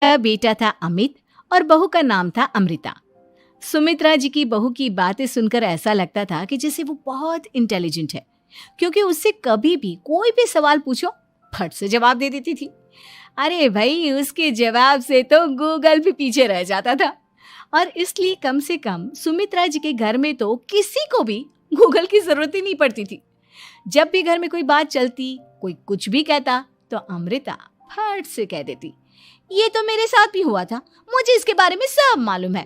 बेटा था अमित और बहू का नाम था अमृता। सुमित्रा जी की बहू की बातें सुनकर ऐसा लगता था कि जैसे वो बहुत इंटेलिजेंट है, क्योंकि उससे कभी भी कोई भी सवाल पूछो फट से जवाब दे देती थी। अरे भाई, उसके जवाब से तो गूगल भी पीछे रह जाता था। और इसलिए कम से कम सुमित्रा जी के घर में तो किसी को भी गूगल की जरूरत ही नहीं पड़ती थी। जब भी घर में कोई बात चलती, कोई कुछ भी कहता, तो अमृता फट से कह देती, ये तो मेरे साथ भी हुआ था, मुझे इसके बारे में सब मालूम है।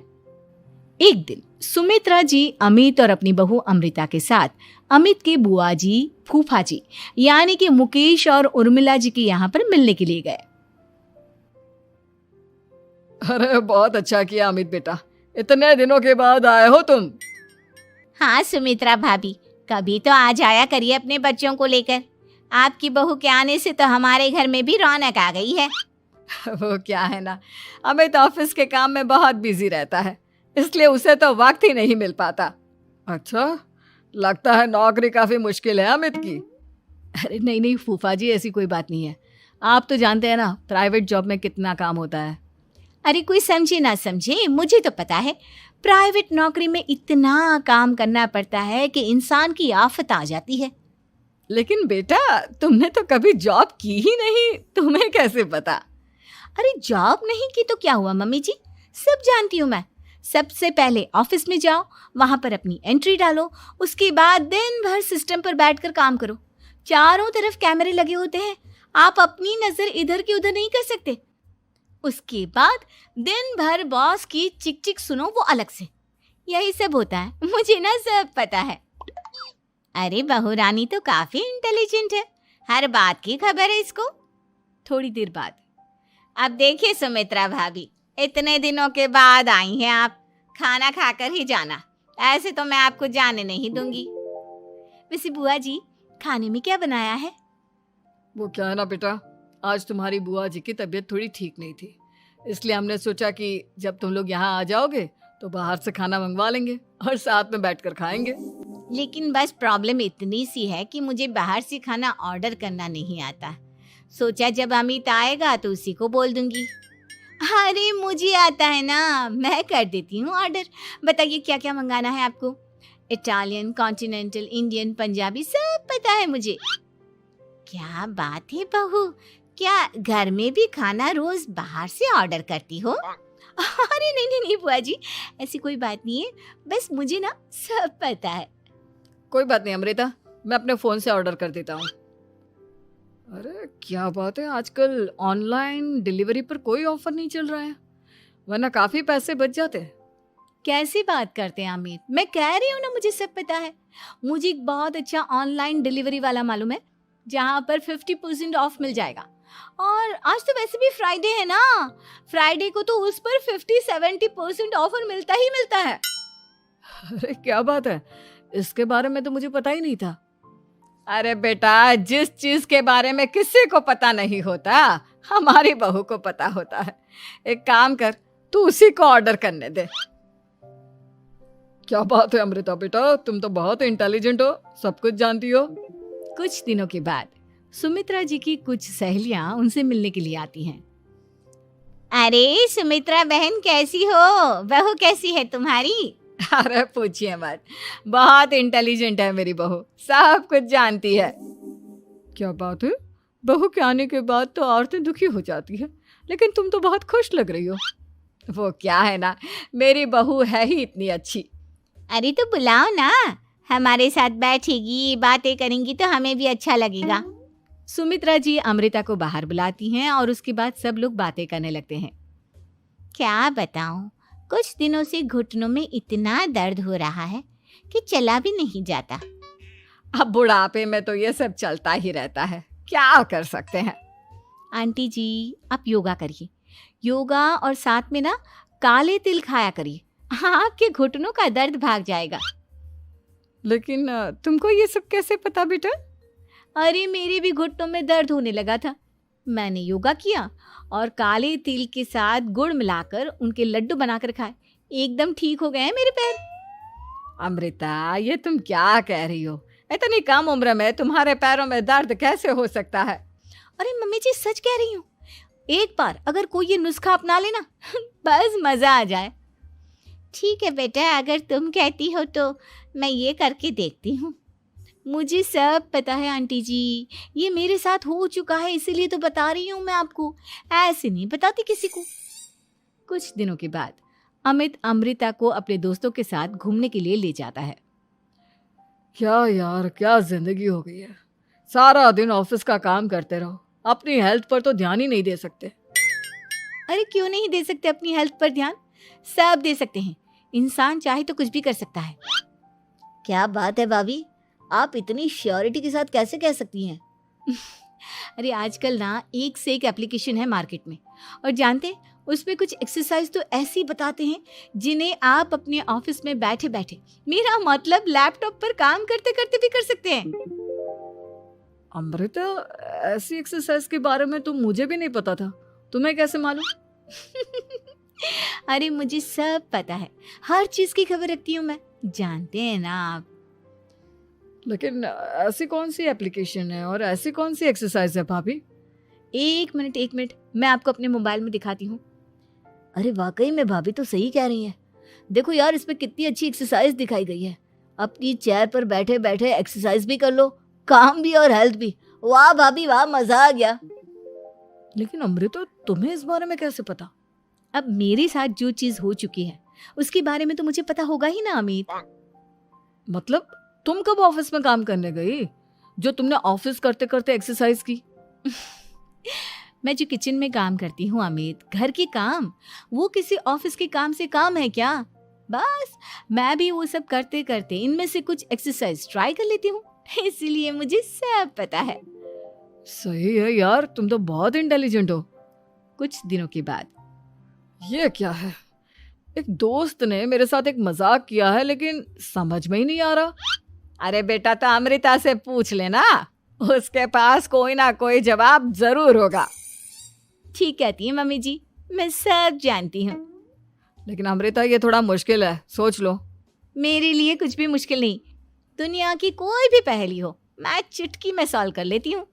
एक दिन सुमित्रा जी अमित और अपनी बहू अमृता के साथ अमित के बुआ जी, फूफा जी यानी कि मुकेश और उर्मिला जी के यहाँ पर मिलने के लिए गए। अरे बहुत अच्छा किया अमित बेटा, इतने दिनों के बाद आए हो तुम। हाँ सुमित्रा भाभी, कभी तो आ जाया करिए अपने बच्चों को लेकर। आपकी बहू के आने से तो हमारे घर में भी रौनक आ गई है। वो क्या है ना, अमित ऑफिस के काम में बहुत बिजी रहता है, इसलिए उसे तो वक्त ही नहीं मिल पाता। अच्छा, लगता है नौकरी काफी मुश्किल है अमित की। अरे नहीं नहीं फूफा जी, ऐसी कोई बात नहीं है। आप तो जानते हैं ना प्राइवेट जॉब में कितना काम होता है। अरे कोई समझे ना समझे, मुझे तो पता है प्राइवेट नौकरी में इतना काम करना पड़ता है कि इंसान की आफत आ जाती है। लेकिन बेटा, तुमने तो कभी जॉब की ही नहीं, तुम्हें कैसे पता? अरे जॉब नहीं की तो क्या हुआ मम्मी जी, सब जानती हूँ मैं। सबसे पहले ऑफिस में जाओ, वहां पर अपनी एंट्री डालो, उसके बाद दिन भर सिस्टम पर बैठकर काम करो। चारों तरफ कैमरे लगे होते हैं, आप अपनी नजर इधर की उधर नहीं कर सकते। उसके बाद दिन भर बॉस की चिक चिक सुनो, वो अलग से। यही सब होता है, मुझे ना सब पता है। अरे बहू रानी तो काफी इंटेलिजेंट है, हर बात की खबर है इसको। थोड़ी देर बाद, अब देखिए सुमित्रा भाभी, इतने दिनों के बाद आई हैं आप, खाना खाकर ही जाना, ऐसे तो मैं आपको जाने नहीं दूंगी। वैसे बुआ जी, खाने में क्या बनाया है? वो क्या है ना बेटा, आज तुम्हारी बुआ जी की तबीयत थोड़ी ठीक नहीं थी, इसलिए हमने सोचा कि जब तुम लोग यहाँ आ जाओगे तो बाहर से खाना मंगवा लेंगे और साथ में बैठकर खाएंगे। लेकिन बस प्रॉब्लम इतनी सी है कि मुझे बाहर से खाना ऑर्डर करना नहीं आता। सोचा जब अमित आएगा तो उसी को बोल दूंगी। अरे मुझे आता है ना, मैं कर देती हूँ ऑर्डर। बताइए क्या क्या मंगाना है आपको? इटालियन, कॉन्टिनेंटल, इंडियन, पंजाबी, सब पता है मुझे। क्या बात है बहू, क्या घर में भी खाना रोज बाहर से ऑर्डर करती हो? अरे नहीं नहीं नहीं बुआ जी, ऐसी कोई बात नहीं है, बस मुझे ना सब पता है। कोई बात नहीं अमृता, मैं अपने फोन से ऑर्डर कर देता हूँ। अरे क्या बात है, आजकल ऑनलाइन डिलीवरी पर कोई ऑफर नहीं चल रहा है, वरना काफी पैसे बच जाते। कैसी बात करते हैं अमित, मैं कह रही हूँ ना मुझे सब पता है। मुझे एक बहुत अच्छा ऑनलाइन डिलीवरी वाला मालूम है, जहाँ पर 50% ऑफ मिल जाएगा। और आज तो वैसे भी फ्राइडे है ना, फ्राइडे को तो उस पर 50-70% ऑफर मिलता ही मिलता है। अरे क्या बात है, इसके बारे में तो मुझे पता ही नहीं था। अरे बेटा, जिस चीज के बारे में किसी को पता नहीं होता, हमारी बहू को पता होता है। एक काम कर, तू उसी को ऑर्डर करने दे। क्या बात है अमृता बेटा, तुम तो बहुत इंटेलिजेंट हो, सब कुछ जानती हो। कुछ दिनों के बाद सुमित्रा जी की कुछ सहेलियां उनसे मिलने के लिए आती हैं। अरे सुमित्रा बहन कैसी हो, बहू कैसी है तुम्हारी? अरे पूछिए मत, बहुत इंटेलिजेंट है मेरी बहू, सब कुछ जानती है। क्या बात है, बहू के आने के बाद तो औरतें दुखी हो जाती है, लेकिन तुम तो बहुत खुश लग रही हो। वो क्या है ना, मेरी बहू है ही इतनी अच्छी। अरे तो बुलाओ ना, हमारे साथ बैठेगी, बातें करेंगी तो हमें भी अच्छा लगेगा। सुमित्रा जी अमृता को बाहर बुलाती हैं और उसके बाद सब लोग बातें करने लगते हैं। क्या बताऊं, कुछ दिनों से घुटनों में इतना दर्द हो रहा है कि चला भी नहीं जाता। अब बुढ़ापे में तो ये सब चलता ही रहता है, क्या कर सकते हैं। आंटी जी, आप योगा करिए, योगा और साथ में ना काले तिल खाया करिए, आपके घुटनों का दर्द भाग जाएगा। लेकिन तुमको ये सब कैसे पता बेटा? अरे मेरे भी घुटनों में दर्द होने लगा था, मैंने योगा किया और काले तिल के साथ गुड़ मिलाकर उनके लड्डू बनाकर खाए, एकदम ठीक हो गए हैं मेरे पैर। अमृता, ये तुम क्या कह रही हो? इतनी कम उम्र में तुम्हारे पैरों में दर्द कैसे हो सकता है? अरे मम्मी जी, सच कह रही हूँ, एक बार अगर कोई ये नुस्खा अपना लेना बस मजा आ जाए। ठीक है बेटा, अगर तुम कहती हो तो मैं ये करके देखती हूँ। मुझे सब पता है आंटी जी, ये मेरे साथ हो चुका है, इसीलिए तो बता रही हूँ मैं आपको, ऐसे नहीं बताती किसी को। कुछ दिनों के बाद अमित अमृता को अपने दोस्तों के साथ घूमने के लिए ले जाता है। क्या यार, क्या जिंदगी हो गई है। सारा दिन ऑफिस का काम करते रहो, अपनी हेल्थ पर तो ध्यान ही नहीं दे सकते। अरे क्यों नहीं दे सकते अपनी हेल्थ पर ध्यान? सब दे सकते हैं, इंसान चाहे तो कुछ भी कर सकता है। क्या बात है भाभी, आप इतनी श्योरिटी के साथ कैसे कह सकती हैं? अरे आजकल ना एक से एक एप्लीकेशन है मार्केट में, और जानते हैं उसमें कुछ एक्सरसाइज तो ऐसी बताते हैं जिन्हें आप अपने ऑफिस में बैठे बैठे, मेरा मतलब लैपटॉप पर काम करते करते भी कर सकते हैं। अमृता, ऐसी एक्सरसाइज के बारे में तो मुझे भी नहीं पता था, तुम्हें कैसे मालूम? अरे मुझे सब पता है, हर चीज की खबर रखती हूँ मैं, जानते हैं ना आप। लेकिन ऐसी कौन सी एप्लीकेशन है और ऐसी कौन सी एक्सरसाइज है भाभी? एक मिनट, मैं आपको अपने मोबाइल में दिखाती हूँ। अरे वाकई में भाभी तो सही कह रही हैं। देखो यार, इसमें कितनी अच्छी एक्सरसाइज दिखाई गई है। अपनी चेयर पर बैठे बैठे एक्सरसाइज भी कर लो, काम भी और हेल्थ भी। वाह भाभी वाह, मजा आ गया। लेकिन अमृता, तुम्हें इस बारे में कैसे पता? अब मेरे साथ जो चीज हो चुकी है उसके बारे में तो मुझे पता होगा ही ना अमित। मतलब तुम कब ऑफिस में काम करने गई जो तुमने ऑफिस करते करते एक्सरसाइज की? मैं जो किचन में काम करती हूँ अमित, घर के काम, वो किसी ऑफिस के काम से काम है क्या? बस मैं भी वो सब करते करते इनमें से कुछ एक्सरसाइज ट्राई कर लेती हूँ, इसीलिए मुझे सब पता है। सही है यार, तुम तो बहुत इंटेलिजेंट हो। कुछ दिनों के बाद, ये क्या है? एक दोस्त ने मेरे साथ एक मजाक किया है, लेकिन समझ में ही नहीं आ रहा। अरे बेटा, तो अमृता से पूछ लेना, उसके पास कोई ना कोई जवाब जरूर होगा। ठीक कहती है मम्मी जी, मैं सब जानती हूँ। लेकिन अमृता, ये थोड़ा मुश्किल है, सोच लो। मेरे लिए कुछ भी मुश्किल नहीं, दुनिया की कोई भी पहेली हो मैं चुटकी में सॉल्व कर लेती हूँ।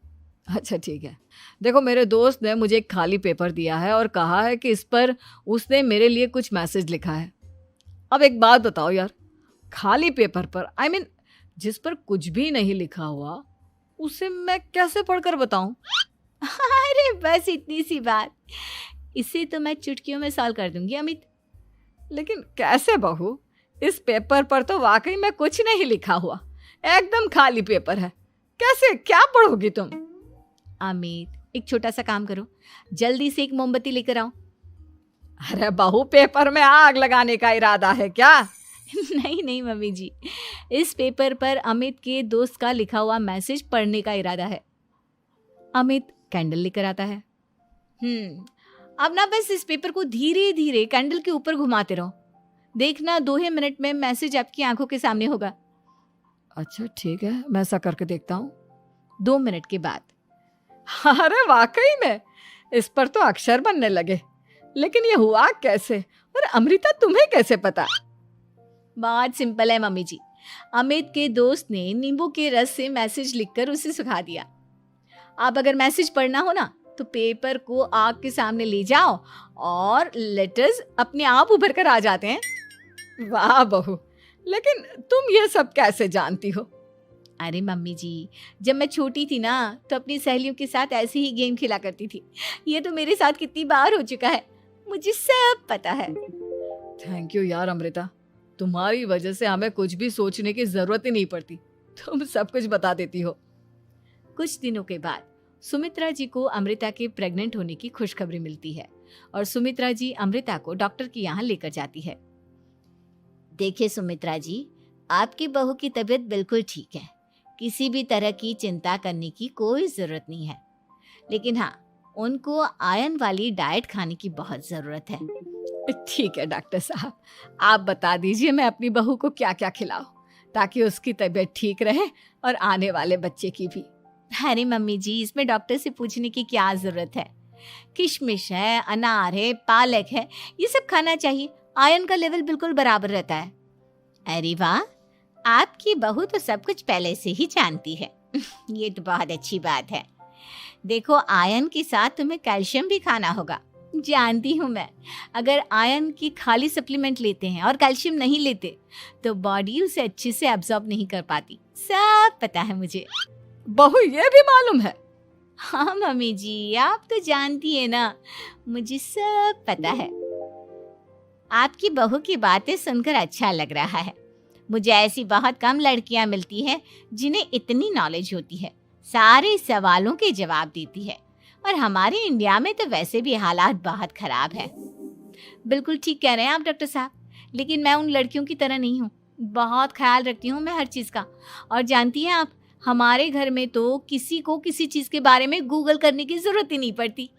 अच्छा ठीक है, देखो मेरे दोस्त ने मुझे एक खाली पेपर दिया है और कहा है कि इस पर उसने मेरे लिए कुछ मैसेज लिखा है। अब एक बात बताओ यार, खाली पेपर पर, I mean, जिस पर कुछ भी नहीं लिखा हुआ, उसे मैं कैसे पढ़कर बताऊं? अरे बस इतनी सी बात, इसे तो मैं चुटकियों में सॉल्व कर दूंगी अमित। लेकिन कैसे बहू? इस पेपर पर तो वाकई में कुछ नहीं लिखा हुआ, एकदम खाली पेपर है, कैसे, क्या पढ़ोगी तुम? अमित, एक छोटा सा काम करो, जल्दी से एक मोमबत्ती लेकर आओ। अरे बहू, पेपर में आग लगाने का इरादा है क्या? नहीं मम्मी जी, इस पेपर पर अमित के दोस्त का लिखा हुआ मैसेज पढ़ने का इरादा है। अमित कैंडल लेकर आता है। अब ना बस इस पेपर को धीरे धीरे कैंडल के ऊपर घुमाते रहो, देखना 2 ही मिनट में मैसेज आपकी आंखों के सामने होगा। अच्छा ठीक है, मैं ऐसा करके देखता हूँ। 2 मिनट के बाद, अरे वाकई में इस पर तो अक्षर बनने लगे, लेकिन ये हुआ कैसे? और अमृता, तुम्हें कैसे पता? बात सिंपल है मम्मी जी, अमित के दोस्त ने नींबू के रस से मैसेज लिखकर उसे सुखा दिया। आप अगर मैसेज पढ़ना हो ना तो पेपर को आग के सामने ले जाओ और लेटर्स अपने आप उभर कर आ जाते हैं। वाह बहू, लेकिन तुम ये सब कैसे जानती हो? अरे मम्मी जी, जब मैं छोटी थी ना तो अपनी सहेलियों के साथ ऐसे ही गेम खेला करती थी। ये तो मेरे साथ कितनी बार हो चुका है, मुझे सब पता है। थैंक यू यार अमृता, तुम्हारी वजह से हमें कुछ भी सोचने की जरूरत ही नहीं पड़ती, तुम सब कुछ बता देती हो। कुछ दिनों के बाद सुमित्रा जी को अमृता के प्रेग्नेंट होने की खुशखबरी मिलती है और सुमित्रा जी अमृता को डॉक्टर के यहाँ लेकर जाती है। देखिए सुमित्रा जी, आपकी बहू की तबीयत बिल्कुल ठीक है, किसी भी तरह की चिंता करने की कोई जरूरत नहीं है। लेकिन हाँ, उनको आयरन वाली डाइट खाने की बहुत जरूरत है। ठीक है डॉक्टर साहब, आप बता दीजिए मैं अपनी बहू को क्या क्या खिलाऊं ताकि उसकी तबीयत ठीक रहे और आने वाले बच्चे की भी। अरे मम्मी जी, इसमें डॉक्टर से पूछने की क्या जरूरत है, किशमिश है, अनार है, पालक है, ये सब खाना चाहिए, आयरन का लेवल बिल्कुल बराबर रहता है। अरे वाह, आपकी बहू तो सब कुछ पहले से ही जानती है। ये तो बहुत अच्छी बात है। देखो, आयरन के साथ तुम्हें कैल्शियम भी खाना होगा। जानती हूँ मैं, अगर आयरन की खाली सप्लीमेंट लेते हैं और कैल्शियम नहीं लेते तो बॉडी उसे अच्छे से एब्जॉर्ब नहीं कर पाती। सब पता है मुझे। बहू ये भी मालूम है? हाँ मम्मी जी, आप तो जानती है ना, मुझे सब पता है। आपकी बहू की बातें सुनकर अच्छा लग रहा है। मुझे ऐसी बहुत कम लड़कियां मिलती हैं जिन्हें इतनी नॉलेज होती है, सारे सवालों के जवाब देती है। और हमारे इंडिया में तो वैसे भी हालात बहुत खराब है। बिल्कुल ठीक कह रहे हैं आप डॉक्टर साहब, लेकिन मैं उन लड़कियों की तरह नहीं हूँ। बहुत ख्याल रखती हूँ मैं हर चीज़ का। और जानती हैं आप, हमारे घर में तो किसी को किसी चीज़ के बारे में गूगल करने की ज़रूरत ही नहीं पड़ती।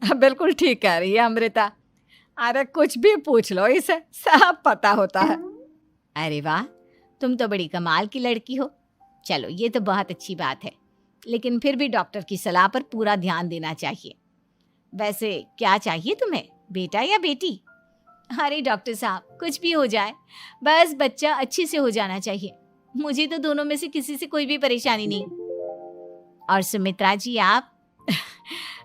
बिल्कुल ठीक कह रही है अमृता। अरे कुछ भी पूछ लो, इसे सब पता होता है। अरे वाह, तुम तो बड़ी कमाल की लड़की हो। चलो, ये तो बहुत अच्छी बात है, लेकिन फिर भी डॉक्टर की सलाह पर पूरा ध्यान देना चाहिए। वैसे क्या चाहिए तुम्हें, बेटा या बेटी? अरे डॉक्टर साहब, कुछ भी हो जाए, बस बच्चा अच्छे से हो जाना चाहिए। मुझे तो दोनों में से किसी से कोई भी परेशानी नहीं। और सुमित्रा जी, आप?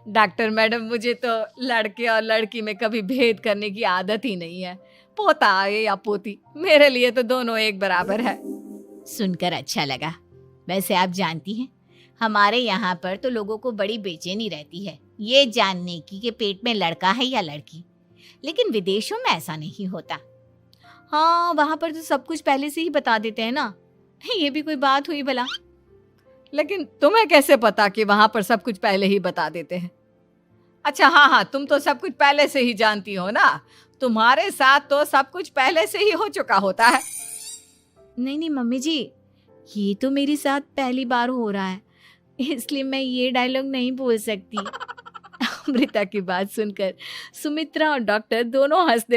डॉक्टर मैडम, मुझे तो लड़के और लड़की में कभी भेद करने की आदत ही नहीं है। पोता आए या पोती, मेरे लिए तो दोनों एक बराबर है। सुनकर अच्छा लगा। वैसे आप जानती हैं, हमारे यहाँ पर तो लोगों को बड़ी बेचैनी रहती है ये जानने की कि पेट में लड़का है या लड़की, लेकिन विदेशों में ऐसा नहीं होता। हाँ, वहाँ पर तो सब कुछ पहले से ही बता देते हैं ना। ये भी कोई बात हुई भला? लेकिन तुम्हें कैसे पता कि वहां पर सब कुछ पहले ही बता देते हैं? अच्छा हाँ, तुम तो सब कुछ पहले से ही जानती हो ना। तुम्हारे साथ तो सब कुछ पहले से ही हो चुका होता है। नहीं मम्मी जी, ये तो मेरे साथ पहली बार हो रहा है, इसलिए मैं ये डायलॉग नहीं बोल सकती। अमृता की बात सुनकर सुमित्रा और डॉक्टर दोनों हंसने